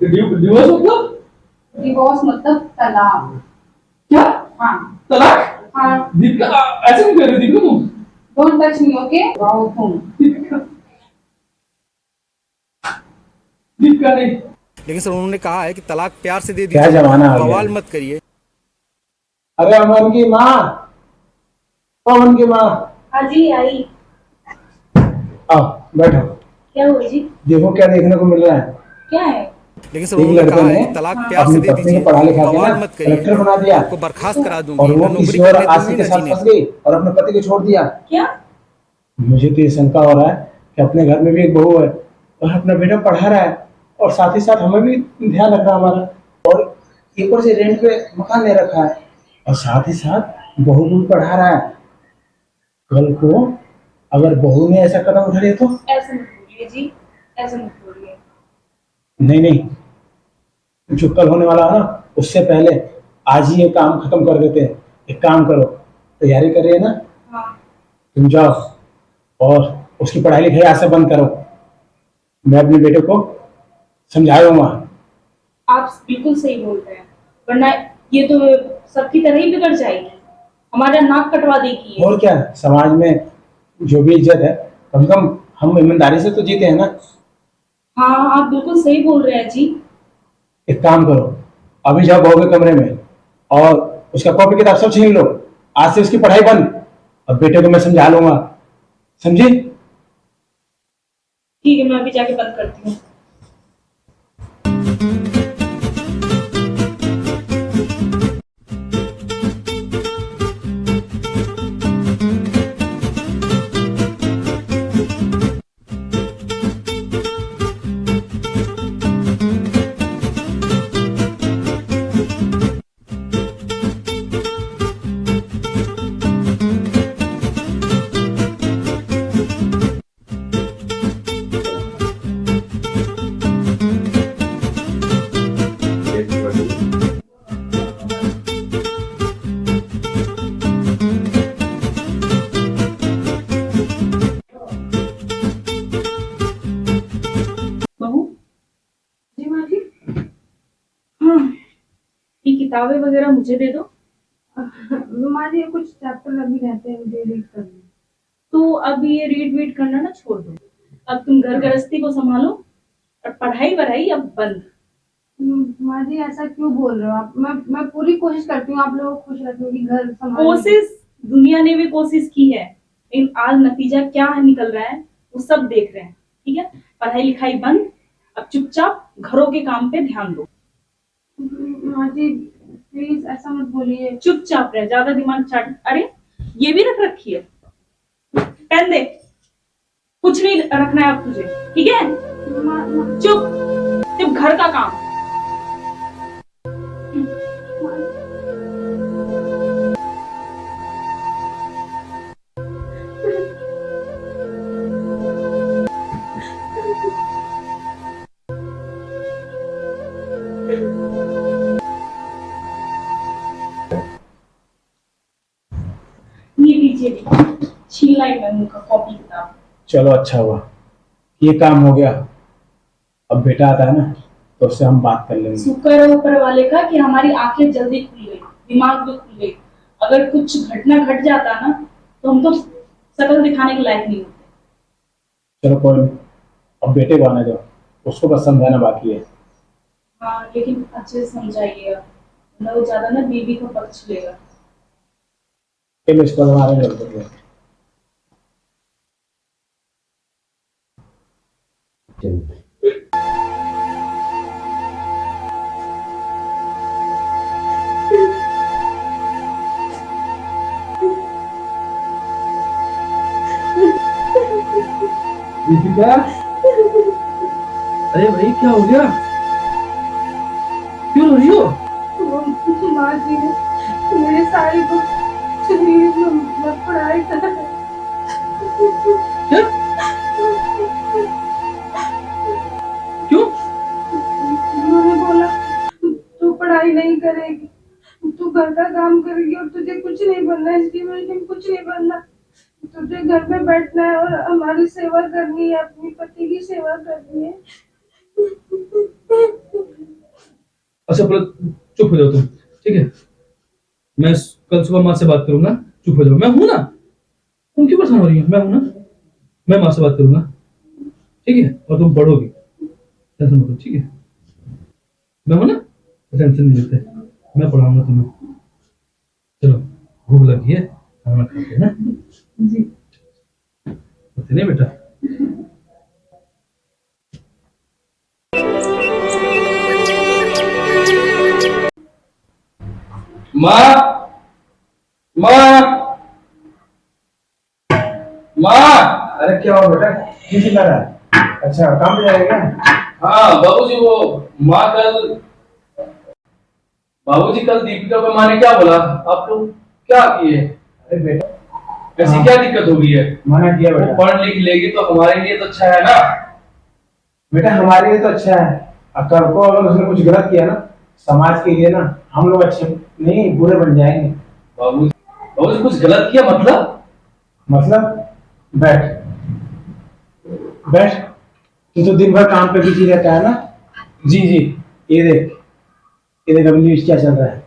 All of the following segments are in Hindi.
डिवोर्स मतलब? डिवोर्स मतलब तलाक। क्या? हाँ। तलाक? हाँ। दीपिका ऐसे क्यों कर रही थी तुम? Don't touch me, okay? Wow तुम। दीपिका नहीं। लेकिन सर उन्होंने कहा है कि तलाक प्यार से दे क्या दीजिए, जमाना आ गया बवाल है। मत करिए। अरे अमन की माँ, अमन की माँ, हाँ जी आई। आओ बैठो। क्या हुआ जी? देखो क्या देखने को मिल रहा है। क्या है? लेकिन सर एक उन्होंने लड़के कहा है ने कि तलाक हाँ। प्यार अपनी से दे पत्नी को दीजिए, पढ़ा लिखा के ना बवाल मत करिए, कलेक्टर बना दिया आपको बर्खास्त करा और दूंगी, वो ना किसी नौकरी और करने आशिक दूंगी के ना साथ जीने फंस दूंगी। गई और अपने पति को छोड़ दिया। क्या? मुझे तो ये शंका हो रहा है कि अपने घर में भी एक बहू है और अपना बेटा पढ़ा रहा है और साथ ही साथ हमें भी ध्यान रख रहा है हमारा, और एक और से रेंट पे मकान ले रखा है और साथ ही साथ बहू को भी पढ़ा रहा है। कल को अगर बहू ने ऐसा कदम उठा लिया तो? ऐसे मत बोलिए जी, ऐसे मत बोलिए। नहीं नहीं, जो कल होने वाला है ना उससे पहले आज ही ये काम खत्म कर देते हैं। एक काम करो, तैयारी कर रही है ना, हाँ। तुम जाओ और उसकी पढ़ाई लिखाई आज से बंद करो। मैं अपने बेटे को समझा दूंगा। आप बिल्कुल सही बोल रहे हैं, वरना ये तो सबकी तरह ही बिगड़ जाएगी, हमारा नाक कटवा देगी ये। और क्या, समाज में जो भी इज्जत है कम से कम हम ईमानदारी से तो जीते हैं ना। हाँ आप बिल्कुल सही बोल रहे हैं जी। एक काम करो, अभी जाओ बहू के कमरे में और उसका कॉपी किताब सब छीन लो। आज से उसकी पढ़ाई बंद। अब बेटे को मैं समझा लूंगा, समझी? ठीक है, मैं अभी जाके बंद करती हूँ। बहू। जी माँ जी। हाँ, ये किताबें वगैरह मुझे दे दो। माँ जी कुछ चैप्टर अभी रहते हैं, मुझे रीड करने। तो अब ये रीड वीड करना ना छोड़ दो, अब तुम घर गृहस्थी को संभालो और पढ़ाई वढ़ाई अब बंद। माँ जी ऐसा क्यों बोल रहे हो आप? मैं पूरी कोशिश करती हूँ आप लोगों को खुश रखने की, घर संभालने की। कोशिश दुनिया ने भी कोशिश की है, लेकिन आज नतीजा क्या निकल रहा है वो सब देख रहे हैं। ठीक है, पढ़ाई लिखाई बंद, अब चुपचाप घरों के काम पे ध्यान दो। माँ जी प्लीज ऐसा मत बोलिए। चुपचाप रहे, ज्यादा दिमाग चाट। अरे ये भी रख रखी है, पेन दे। कुछ नहीं रखना है अब तुझे, ठीक है? चुप, सिर्फ घर का काम। ये लीजिए, छीन लाई मैं उनका कॉपी किताब। चलो अच्छा हुआ, ये काम हो गया। अब बेटा आता है ना तो उससे हम बात कर लेंगे। शुक्र है ऊपर वाले का कि हमारी आंखें जल्दी खुल गई, दिमाग भी खुल गई। अगर कुछ घटना घट जाता ना तो हम तो शकल दिखाने के लायक नहीं होते। चलो कोई नहीं, अब बेटे को आने दो, उसको बस समझाना बाकी है। हाँ लेकिन अच्छे से समझाइएगा, वरना वो ज्यादा ना बीवी का पक्ष लेगा। चलो इसको हमारे घर पर ले। दीपिका, अरे भाई क्या हो गया? क्यों रो रही हो? माँ जी ने मेरी साड़ी को कुछ नहीं, मैं पढ़ाई कर। क्या? क्यों? उन्होंने बोला तू पढ़ाई नहीं करेगी, तू घर का काम करेगी और तुझे कुछ नहीं बनना है, इसकी वजह से कुछ नहीं बनना, तुझे घर पे बैठना है और हमारी सेवा करनी है, अपनी पति की सेवा करनी है। अच्छा पहले चुप हो जाओ तुम, ठीक है? मैं कल सुबह माँ से बात करूंगा। चुप हो जाओ, मैं हूं ना। तुम क्यों परेशान हो रही हो? मैं हूं ना, मैं माँ से बात करूंगा, ठीक है? और तुम पढ़ोगी, टेंशन मत लो, ठीक है? मैं हूं ना, टेंशन नहीं लेते, मैं पढ़ाऊंगा तुम्हें। चलो भूख लगी है, खाना खाते हैं ना? जी। होते नहीं बेटा? माँ, माँ, माँ। अरे क्या हुआ बेटा, क्यों चिल्ला रहा है? अच्छा काम पे जाएगा? हाँ बाबूजी, वो माँ कल, बाबूजी कल दीपिका को माँ ने क्या बोला? आप लोग क्या किए? अरे बेटा, ऐसी क्या दिक्कत हो गई है? मना किया वो बेटा। पढ़ लिख लेगी तो हमारे लिए तो अच्छा है ना। बेटा हमारे लिए तो अच्छा है, और कल को अगर उसने कुछ गलत किया ना, समाज के लिए ना हम लोग अच्छे नहीं बुरे बन जाएंगे। बाबूजी, बाबूजी कुछ गलत किया मतलब बैठ बैठ, तू तो दिन भर काम पे बिजी रहता है ना। जी जी। ये देख अभी न्यूज क्या चल रहा है,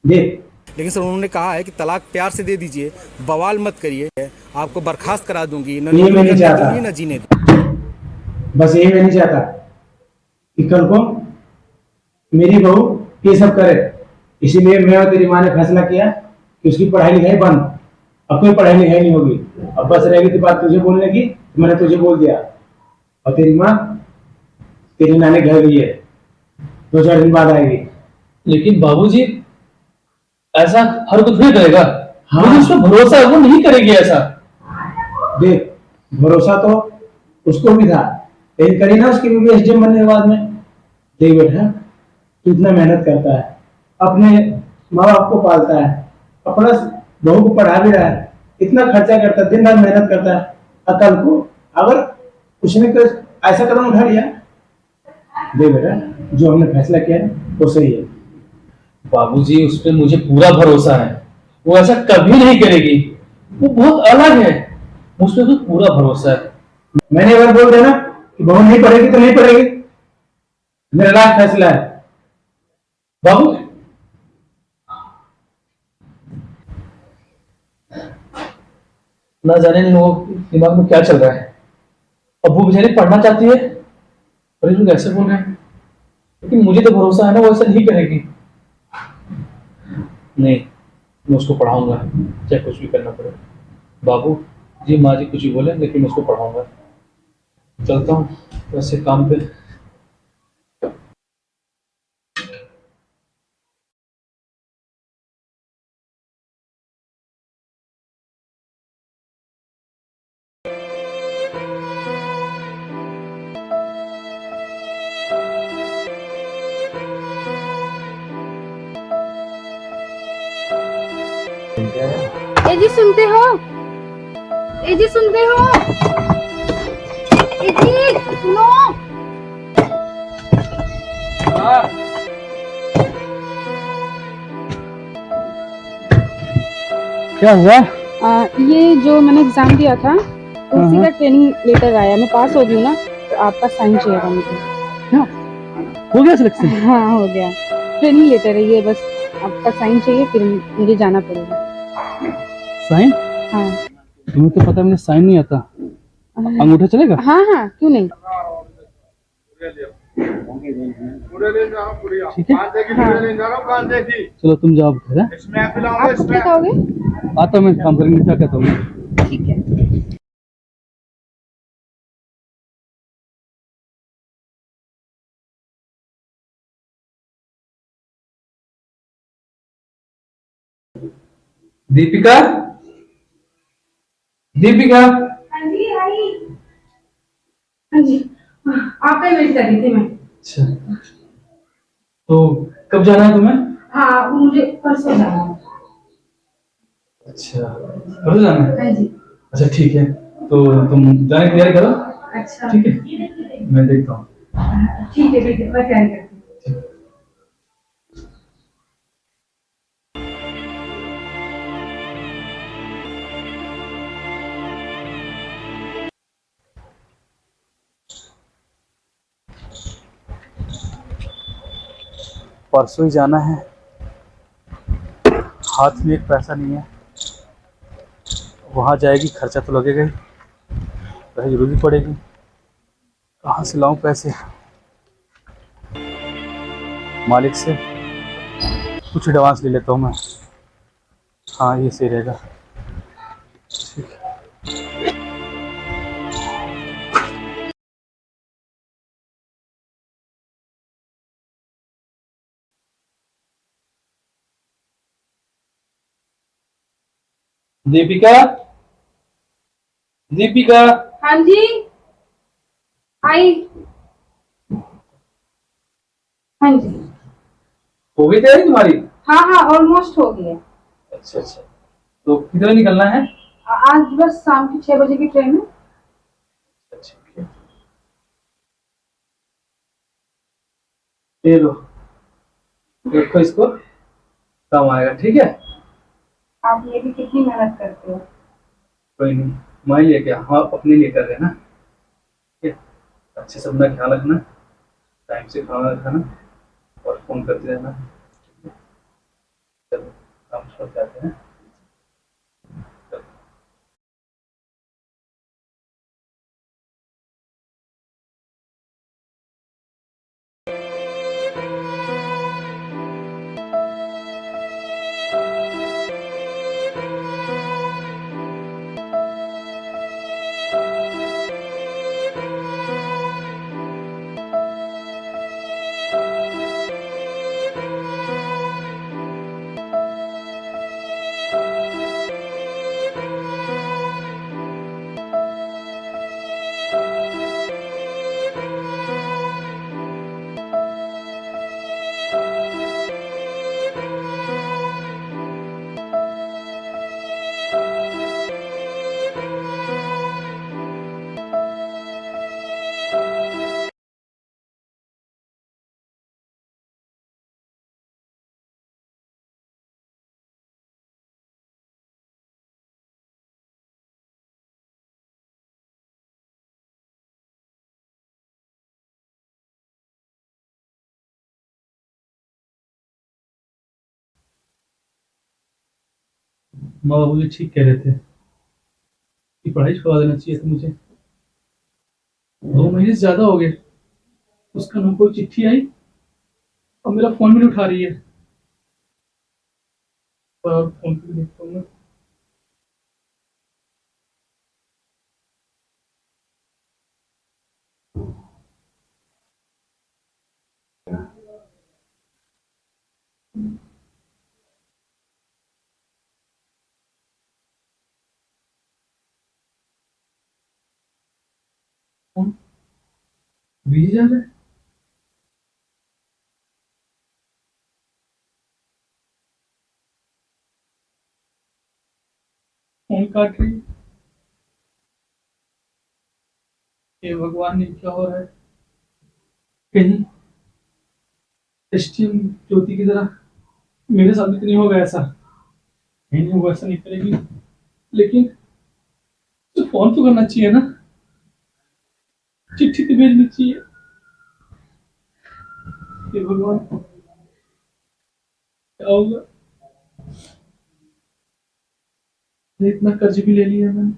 देख। लेकिन सर उन्होंने कहा है कि तलाक प्यार से दे दीजिए, बवाल मत करिए, आपको बर्खास्त करा दूंगी, न ये मैं नौकरी नहीं करने चाहता। दूंगी, न जीने दूंगी। बस यही मैं नहीं चाहता कि कल को मेरी बहू ये सब करे। इसीलिए मैं और तेरी माँ ने फैसला किया कि उसकी पढ़ाई लिखाई बंद, अब कोई पढ़ाई लिखाई नहीं होगी। अब बस रहेगी तो बात तुझे बोलने की, तो मैंने तुझे बोल दिया। और तेरी माँ तेरी नानी घर गई है, 2-4 दिन बाद आएगी। लेकिन बाबूजी ऐसा हर कुछ नहीं करेगा। हाँ। मुझे उस पर भरोसा है, वो नहीं करेगी ऐसा। देख भरोसा तो उसको भी था, लेकिन करी ना उसकी बीवी एसडीएम बनने के बाद में। देख बेटा, तू इतना मेहनत करता है, अपने माँ बाप को पालता है, अपना बहू को पढ़ा भी रहा है, इतना खर्चा करता है, दिन रात मेहनत करता है, और कल को अगर उसने ऐसा कदम उठा लिया, देख बेटा जो हमने फैसला किया है वो सही है। बाबूजी उस पर मुझे पूरा भरोसा है, वो ऐसा कभी नहीं करेगी, वो बहुत अलग है, मुझ पर तो पूरा भरोसा है। मैंने अगर बोल दिया ना कि बहू नहीं पढ़ेगी तो नहीं पढ़ेगी, मेरा लास्ट फैसला है। बाबू ना जाने इन लोगों के दिमाग में क्या चल रहा है। अब्बू बेचारी पढ़ना चाहती है और ये लोग ऐसे बोल रहे हैं, लेकिन मुझे तो भरोसा है ना वो ऐसा नहीं करेगी। नहीं, मैं उसको पढ़ाऊंगा चाहे कुछ भी करना पड़े। बाबू जी माँ जी कुछ भी बोले, लेकिन मैं उसको पढ़ाऊंगा। चलता हूँ वैसे काम पे। ए जी सुनते हो? ए जी सुनते हो? ए जी सुनो। क्या हुआ? ये जो मैंने एग्जाम दिया था उसी का ट्रेनिंग लेटर आया, मैं पास हो गई हूँ ना, तो आपका साइन चाहिएगा मुझे। क्या हो गया सिलेक्शन? हाँ हो गया, ट्रेनिंग लेटर है ये, बस आपका साइन चाहिए, फिर मुझे जाना पड़ेगा। साइन? हाँ तुम्हें तो पता है मुझे साइन नहीं आता, अंगूठा चलेगा? हाँ हाँ क्यों नहीं। ठीक है, चलो तुम जाओ घर। आप क्या कहोगे? आता मैं काम करेंगे, क्या कहता हूँ। ठीक है। दीपिका, दीपिका। हाँ जी आई। हाँ जी आपका ही वेट कर रही थी मैं। अच्छा, तो कब जाना है तुम्हें? हाँ मुझे परसों जाना है। अच्छा, परसों जाना है? हाँ जी। अच्छा ठीक है, तो तुम जाने की तैयारी करो। अच्छा ठीक है, मैं देखता हूँ। ठीक है मैं तैयारी करती हूँ। परसों ही जाना है, हाथ में एक पैसा नहीं है। वहाँ जाएगी खर्चा तो लगेगा ही, पैसे जरूरी पड़ेगी। कहाँ से लाऊं पैसे? मालिक से कुछ एडवांस ले लेता हूँ मैं। हाँ ये सही रहेगा। ठीक है। दीपिका, दीपिका, हाँ जी आई। हाँ जी। हो गई तैयारी तुम्हारी? हाँ ऑलमोस्ट हो गई है। अच्छा अच्छा, तो कितने बजे निकलना है? आज बस शाम की 6 बजे की ट्रेन है। ठीक है, ये लो, देखो इसको, काम आएगा। ठीक है, आप मेरी कितनी मेहनत करते हो। कोई नहीं, मैं लिए क्या, हम आप अपने लिए कर रहे हैं ना। ठीक है, अच्छे से अपना ख्याल रखना, टाइम से खाना खाना और फोन करते रहना। चलो काम शुरू करते हैं। माँ बाबू जी ठीक कह रहे थे कि पढ़ाई छुड़वा देना चाहिए था मुझे। 2 महीने से ज्यादा हो गए, उसका ना कोई चिट्ठी आई और मेरा फोन भी नहीं उठा रही है। और फोन पे भी देखता हूँ मैं। फोन बिजी जा रहा है। फोन काट रही है। हे भगवान, ये क्या हो रहा है? कहीं एसटीएम ज्योति की तरह मेरे साथ भी तो नहीं होगा ऐसा? नहीं नहीं, वो ऐसा नहीं करेगी, लेकिन तो फोन तो करना चाहिए ना, चिट्ठी तो भेजनी चाहिए। हे भगवान, क्या होगा? इतना कर्ज भी ले लिया मैंने।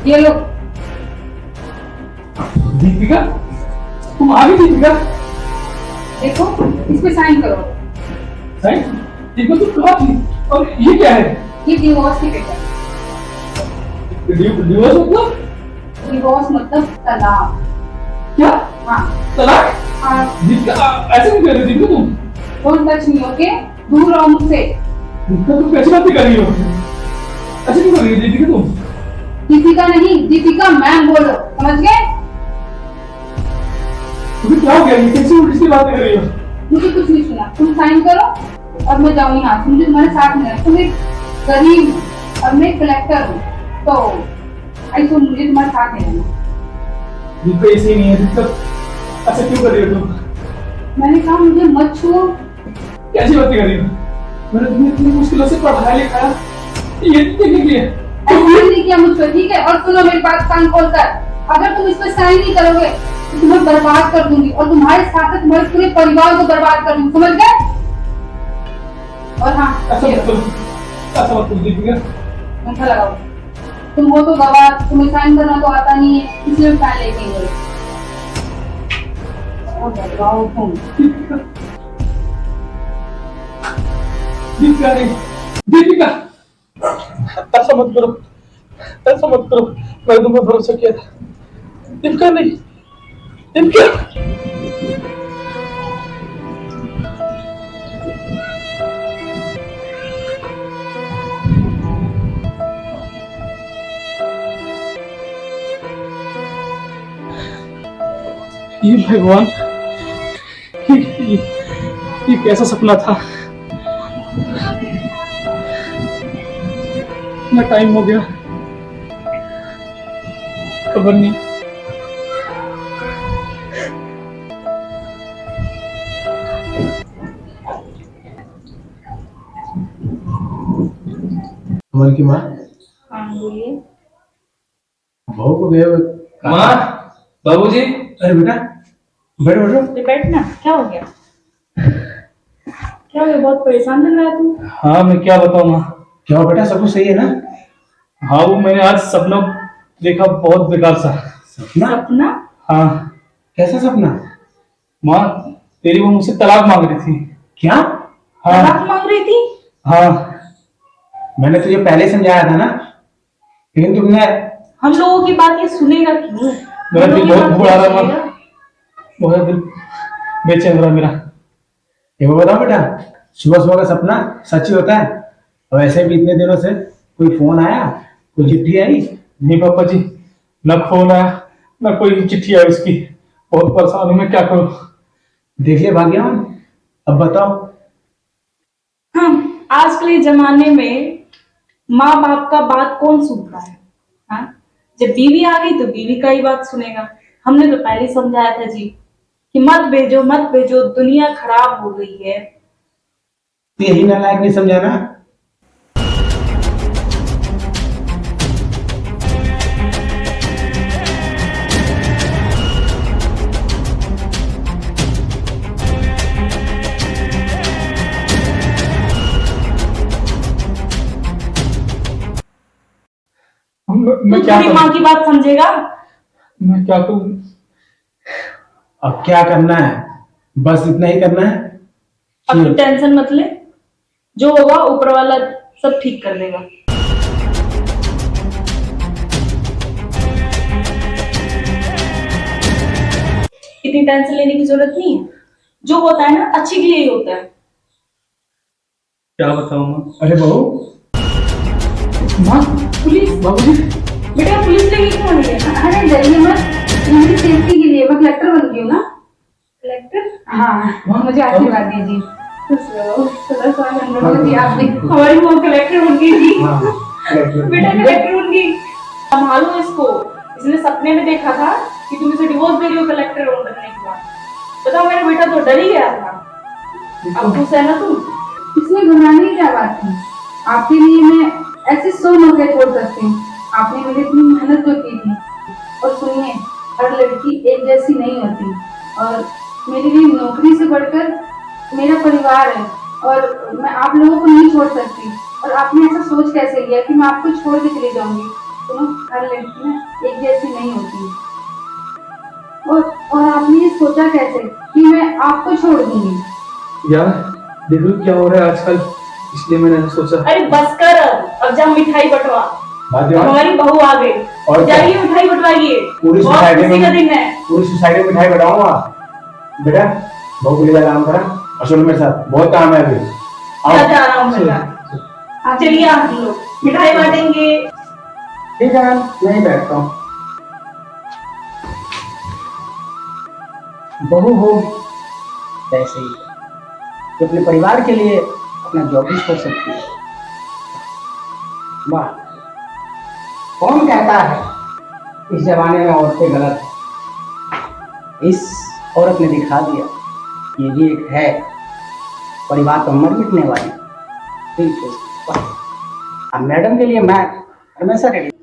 ये लो। दीपिका, तुम आ गई दीपिका? देखो, इस पे साइन करो। साइन? दीपिका तुम कहाँ थी? और ये क्या है? ये डिवोर्स की पेपर। डिवोर्स मतलब? डिवोर्स मतलब तलाक। क्या? हाँ तलाक? हाँ। दीपिका ऐसे नहीं कर रही दीपिका तुम? Don't touch me, okay? दूर रहो मुझसे। दीपिका तुम कैसी बातें कर रही हो? ऐसे क्यों कर रही हो दीपिका तुम? दीपिका नहीं, दीपिका मैम बोलो, समझ गए? तुम्हें क्या हो गया? ये कैसी उल्टी सी बातें कर रही हो? मुझे कुछ नहीं सुना, तुम साइन करो और मैं जाऊँ यहाँ से। मुझे तुम्हारे साथ नहीं रहना। तुम एक गरीब हो और मैं कलेक्टर हूँ, तो ऐसे मुझे तुम्हारे साथ नहीं रहना। दीपिका ऐसे ही नहीं है दीपिका, ऐसा क्यों कर रही हो तुम? मैंने कहा मुझे मत छुओ। कैसी बातें कर रही हो? मैंने तुम्हें इतनी मुश्किलों से पढ़ाया लिखाया, ये देखने के लिए। एहसान नहीं किया मुझ पर, ठीक है? और सुनो मेरी बात कान खोलकर, अगर तुम इस पर साइन नहीं करोगे तो तुम्हें बर्बाद कर दूंगी और तुम्हारे साथ तुम्हारे पूरे परिवार को बर्बाद कर दूंगी, समझ गए? और हाँ, ऐसा ये मत करो, ऐसा मत करो दीपिका। पंखा लगाओ। तुम हो तो गवाह, तुम्हें साइन करना तो आता नहीं है, इसलिए फैन लेके गए। और बताओ तुम। दीपिका नहीं, दीपिका ऐसा मत करो, ऐसा मत करो। मैंने तुम पर भरोसा किया था। दीपिका नहीं, दीपिका। ये भगवान, ये कैसा सपना था? इतना टाइम हो गया, खबर नहीं। कमल की माँ हाँ बोलिए। बहू को गए हुए माँ, बाबूजी। अरे बेटा बैठो बैठो। अरे बैठना, क्या हो गया? क्या हो गया? बहुत परेशान लग रहा है तू। हाँ मैं क्या बताऊँ माँ। क्या हो बेटा, सब कुछ सही है ना? हाँ वो मैंने आज सपना देखा, बहुत बेकार सा। सपना? सपना? हाँ कैसा सपना? माँ, तेरी वो मुझसे तलाक मांग रही थी। क्या? हाँ तलाक मांग रही थी? हाँ। मैंने तुझे पहले समझाया था ना, लेकिन तुमने। हम लोगों की बात ये सुनेगा क्यों? मेरा हम दिल लोगों की बहुत बात घबरा क्यों रहा है माँ, सुनेगा? बहुत दिल बेचैन हो रहा है मेरा। ये बताओ बेटा, सुबह सुबह का सपना सच ही होता है? और वैसे भी इतने दिनों से कोई फोन आया, कोई चिट्ठी आई? नहीं पापा जी, न फोन आया न कोई चिट्ठी आई उसकी। बहुत परेशान हूँ मैं, क्या करूँ? देख लिया भाग्यवान, अब बताओ। हाँ, आजकल के जमाने में माँ बाप का बात कौन सुनता है? हाँ, जब बीवी आ गई तो बीवी का ही बात सुनेगा। हमने तो पहले ही समझाया था जी कि मत भेजो मत भेजो, दुनिया खराब हो गई है। तो यही नालायक नहीं समझाना। मैं तू क्या थोड़ी माँ करूँ? की बात समझेगा? मैं क्या करूँ? अब क्या करना है, बस इतना ही करना है। अब तू टेंशन मत ले, जो होगा ऊपर वाला सब ठीक कर देगा। इतनी टेंशन लेने की जरूरत नहीं है। जो होता है ना अच्छे के लिए ही होता है। क्या बताऊँ माँ? अरे बहू, माँ, पुलिस? बाबूजी। बेटा पुलिस लेके क्यों नहीं है? अरे डरिए मत, मेरी सेफ्टी के लिए। मैं कलेक्टर बन गई हूँ ना। कलेक्टर? हाँ, मुझे आशीर्वाद दीजिए। जी आपने हमारी वो कलेक्टर बन गई थी। हाँ, बेटा कलेक्टर बन गई। संभालो इसको। इसने सपने में देखा था कि तुम इसे डिवोर्स दे रही हो कलेक्टर बनने के बाद। बताओ, मेरा बेटा तो डर ही गया था। अब खुश है ना तुम? इसमें घबराने की क्या बात थी? आपके लिए मैं ऐसे 100 मौके छोड़ सकती हूँ। आपने मेरी इतनी मेहनत जो की थी। और सुनिए, हर लड़की एक जैसी नहीं होती, और मेरे लिए नौकरी से बढ़कर मेरा परिवार है, और मैं आप लोगों को नहीं छोड़ सकती। और आपने ऐसा सोच कैसे लिया कि मैं आपको छोड़ के चली जाऊंगी? सुनो, हर लड़की ना एक जैसी नहीं होती। और आपने ये सोचा कैसे कि मैं आपको छोड़ दूंगी? यार देख लो क्या हो रहा है आजकल, इसलिए मैंने ऐसा सोचा। अरे बस कर, अब जा मिठाई बंटवा। भाग्यवान हमारी बहू आ गई, और क्या? जाइए मिठाई बंटवाइए। पूरी बहुत सोसाइटी खुशी का में दिन है। पूरी सोसाइटी में मिठाई बताऊंगा। बेटा बहू के लिए आराम करा और सुनो मेरे साथ, बहुत काम है अभी। क्या जा रहा हूँ बेटा, चलिए हम लोग मिठाई बांटेंगे। ठीक है मैम, मैं ही बैठता हूँ। बहू हो ऐसे ही तो अपने परिवार के लिए अपना जॉब भी छोड़ सकती है। वाह, कौन कहता है इस जमाने में औरतें गलत है? इस औरत ने दिखा दिया ये भी एक है, परिवार तो मर मिटने वाली। बिल्कुल, अब मैडम के लिए मैं हमेशा रेडी।